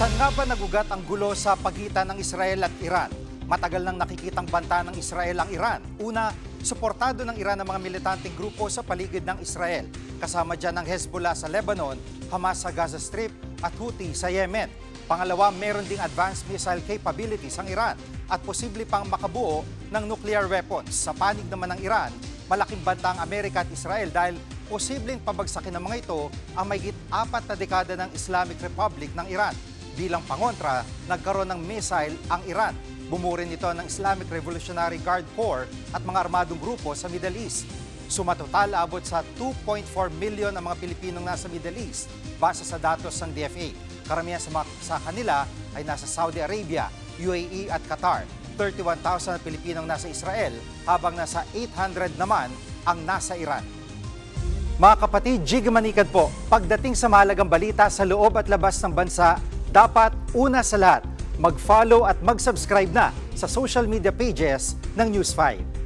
Saan nga ba nagugat ang gulo sa pagitan ng Israel at Iran? Matagal nang nakikitang banta ng Israel ang Iran. Una, suportado ng Iran ang mga militanteng grupo sa paligid ng Israel. Kasama dyan ang Hezbollah sa Lebanon, Hamas sa Gaza Strip at Houthi sa Yemen. Pangalawa, meron ding advanced missile capabilities ang Iran at posible pang makabuo ng nuclear weapons. Sa panig naman ng Iran, malaking banta ang Amerika at Israel dahil posibleng pabagsakin ng mga ito ang mahigit 4 na dekada ng Islamic Republic ng Iran. Bilang pangontra, nagkaroon ng missile ang Iran. Bumurin ito ng Islamic Revolutionary Guard Corps at mga armadong grupo sa Middle East. Sumatotal abot sa 2.4 million ang mga Pilipinong nasa Middle East base sa datos ng DFA. Karamihan sa kanila ay nasa Saudi Arabia, UAE at Qatar. 31,000 na Pilipinong nasa Israel habang nasa 800 naman ang nasa Iran. Mga kapatid, Jig Manikad po, pagdating sa mahalagang balita sa loob at labas ng bansa, dapat una sa lahat, mag-follow at mag-subscribe na sa social media pages ng News 5.